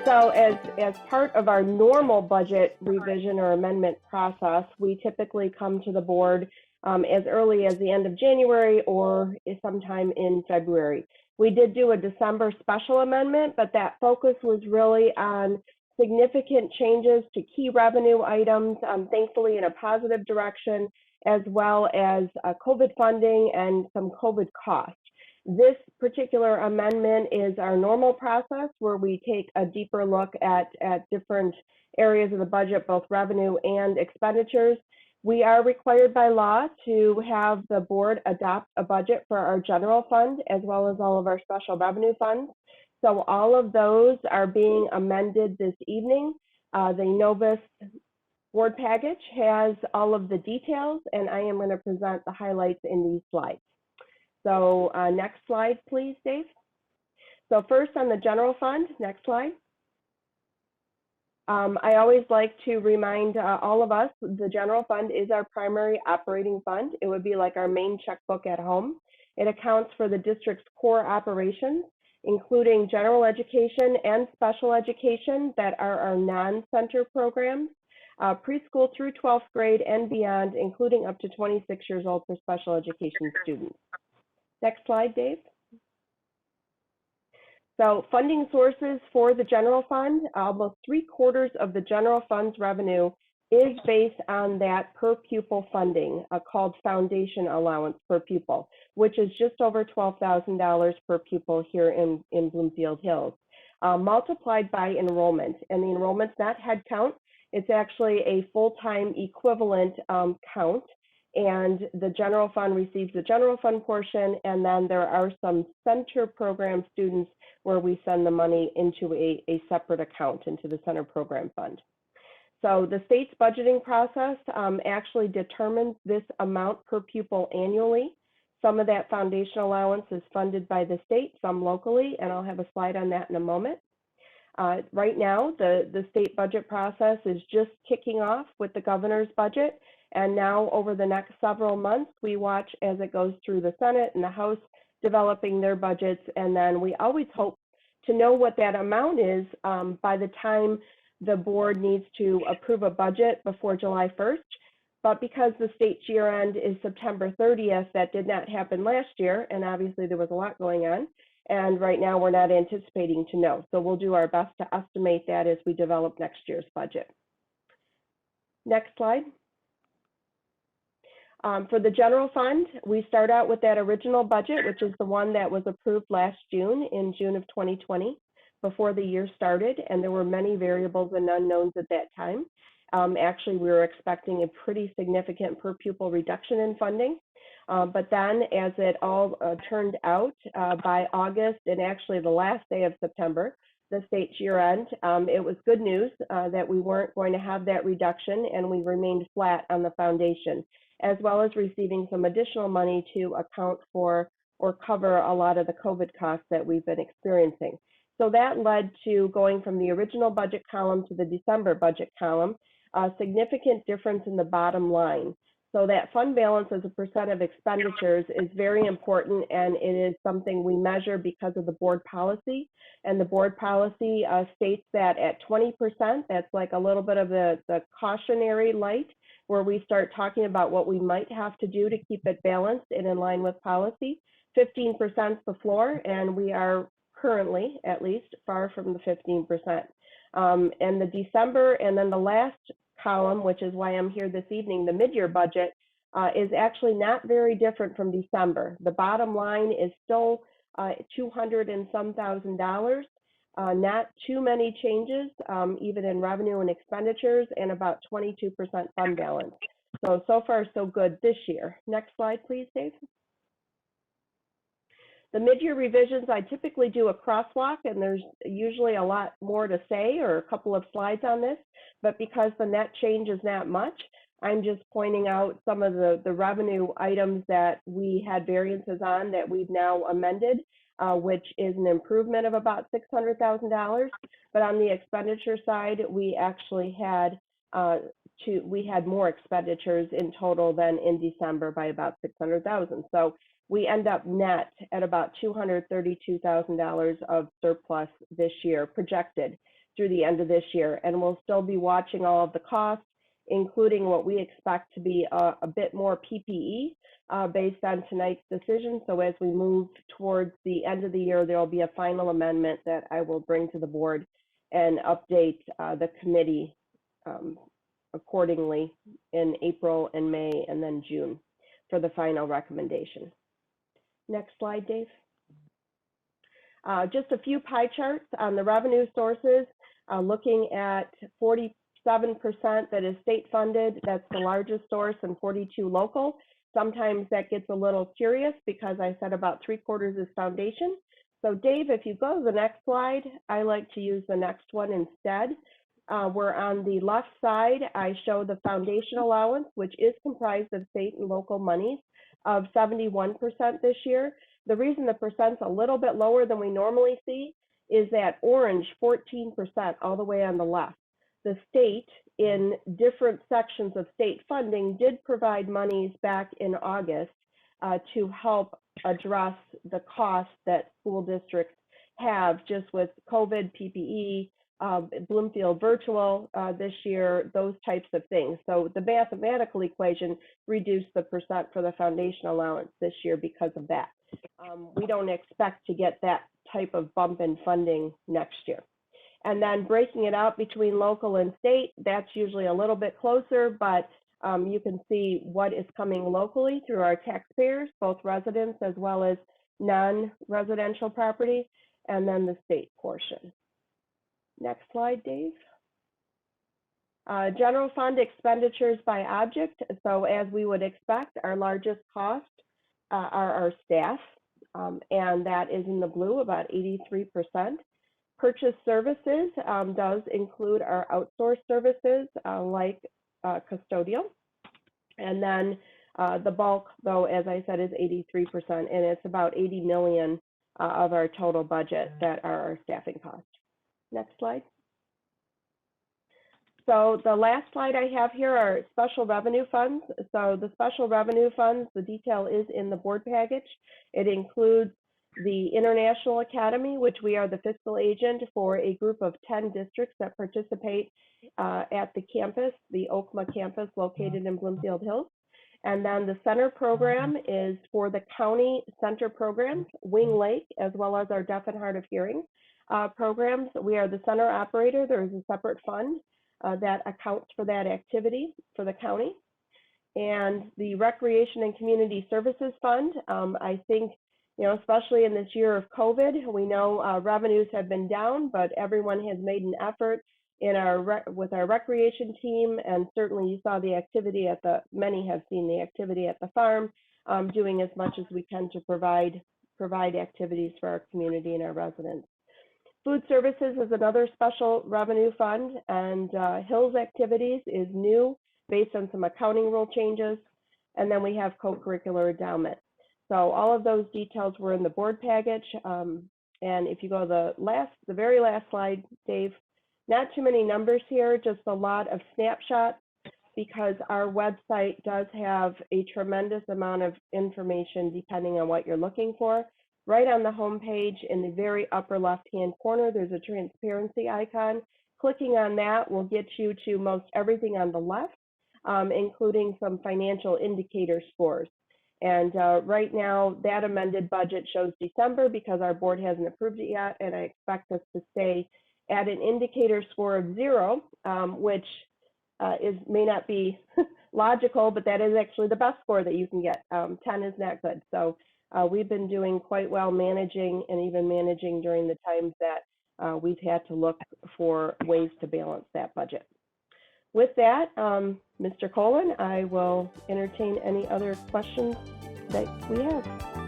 So as part of our normal budget revision or amendment process, we typically come to the board as early as the end of January or sometime in February. We did do a December special amendment, but that focus was really on significant changes to key revenue items, thankfully in a positive direction, as well as COVID funding and some COVID costs. This particular amendment is our normal process where we take a deeper look at different areas of the budget, both revenue and expenditures. We are required by law to have the board adopt a budget for our general fund as well as all of our special revenue funds. So all of those are being amended this evening. The Novus board package has all of the details, and I am going to present the highlights in these slides. So next slide, please, Dave. So first on the general fund, next slide. I always like to remind all of us, the general fund is our primary operating fund. It would be like our main checkbook at home. It accounts for the district's core operations, including general education and special education that are our non-center programs, preschool through 12th grade and beyond, including up to 26 years old for special education students. Next slide, Dave. So funding sources for the general fund, almost 3/4 of the general fund's revenue is based on that per pupil funding called foundation allowance per pupil, which is just over $12,000 per pupil here in Bloomfield Hills, multiplied by enrollment. And the enrollment's not head count, it's actually a full-time equivalent count. And the general fund receives the general fund portion, and then there are some center program students where we send the money into a separate account, into the center program fund. So the state's budgeting process actually determines this amount per pupil annually. Some of that foundation allowance is funded by the state, some locally, and I'll have a slide on that in a moment. Right now, the state budget process is just kicking off with the governor's budget. And now over the next several months, we watch as it goes through the Senate and the House developing their budgets. And then we always hope to know what that amount is by the time the board needs to approve a budget before July 1st. But because the state's year end is September 30th, that did not happen last year. And obviously there was a lot going on. And right now we're not anticipating to know. So we'll do our best to estimate that as we develop next year's budget. Next slide. For the general fund, we start out with that original budget, which is the one that was approved last June, in June of 2020, before the year started, and there were many variables and unknowns at that time. Actually, we were expecting a pretty significant per pupil reduction in funding, but then as it all turned out, by August and actually the last day of September, the state's year end, it was good news that we weren't going to have that reduction, and we remained flat on the foundation, as well as receiving some additional money to account for or cover a lot of the COVID costs that we've been experiencing. So that led to going from the original budget column to the December budget column, a significant difference in the bottom line. So that fund balance as a percent of expenditures is very important, and it is something we measure because of the board policy. And the board policy states that at 20%, that's like a little bit of the cautionary light, where we start talking about what we might have to do to keep it balanced and in line with policy. 15% is the floor, and we are currently, at least, far from the 15%. And the December, and then the last column, which is why I'm here this evening, the mid-year budget, is actually not very different from December. The bottom line is still $200 and some thousand, not too many changes, even in revenue and expenditures, and about 22% fund balance. So far, so good this year. Next slide, please, Dave. The mid-year revisions, I typically do a crosswalk, and there's usually a lot more to say or a couple of slides on this, but because the net change is not much, I'm just pointing out some of the revenue items that we had variances on that we've now amended, which is an improvement of about $600,000. But on the expenditure side, we actually had more expenditures in total than in December by about $600,000. So we end up net at about $232,000 of surplus this year projected. through the end of this year. And we'll still be watching all of the costs, including what we expect to be a bit more PPE based on tonight's decision. So as we move towards the end of the year, there will be a final amendment that I will bring to the board and update the committee accordingly in April and May and then June for the final recommendation. Next slide, Dave. Just a few pie charts on the revenue sources, looking at 47% that is state funded, that's the largest source, and 42 local. Sometimes that gets a little curious because I said about 3/4 is foundation. So Dave, if you go to the next slide, I like to use the next one instead. Where on the left side, I show the foundation allowance, which is comprised of state and local monies of 71% this year. The reason the percent's a little bit lower than we normally see is that orange 14% all the way on the left. The state, in different sections of state funding, did provide monies back in August to help address the costs that school districts have just with COVID, PPE, Bloomfield virtual this year, those types of things. So the mathematical equation reduced the percent for the foundation allowance this year because of that. We don't expect to get that type of bump in funding next year. And then breaking it out between local and state, that's usually a little bit closer, but you can see what is coming locally through our taxpayers, both residents as well as non-residential property, and then the state portion. Next slide, Dave. General fund expenditures by object. So as we would expect, our largest cost are our staff, and that is in the blue, about 83%. Purchase services does include our outsourced services like custodial. And then the bulk, though, as I said, is 83%, and it's about 80 million of our total budget that are our staffing costs. Next slide. So the last slide I have here are special revenue funds. So the special revenue funds, the detail is in the board package. It includes the International Academy, which we are the fiscal agent for a group of 10 districts that participate at the campus, the Oakma campus located in Bloomfield Hills. And then the center program is for the county center programs, Wing Lake, as well as our deaf and hard of hearing programs. We are the center operator. There is a separate fund that accounts for that activity for the county. And the Recreation and Community Services Fund, I think, you know, especially in this year of COVID, we know revenues have been down, but everyone has made an effort in with our recreation team, and certainly you saw the activity at many have seen the activity at the farm, doing as much as we can to provide activities for our community and our residents. Food services is another special revenue fund, and Hills Activities is new based on some accounting rule changes, and then we have co-curricular endowment. So all of those details were in the board package, and if you go to the very last slide, Dave, not too many numbers here, just a lot of snapshots, because our website does have a tremendous amount of information depending on what you're looking for. Right on the home page in the very upper left-hand corner, there's a transparency icon. Clicking on that will get you to most everything on the left, including some financial indicator scores. And right now, that amended budget shows December because our board hasn't approved it yet, and I expect us to stay at an indicator score of 0, which may not be logical, but that is actually the best score that you can get. 10 is not good. So we've been doing quite well managing, and even managing during the times that we've had to look for ways to balance that budget. With that, Mr. Colon, I will entertain any other questions that we have.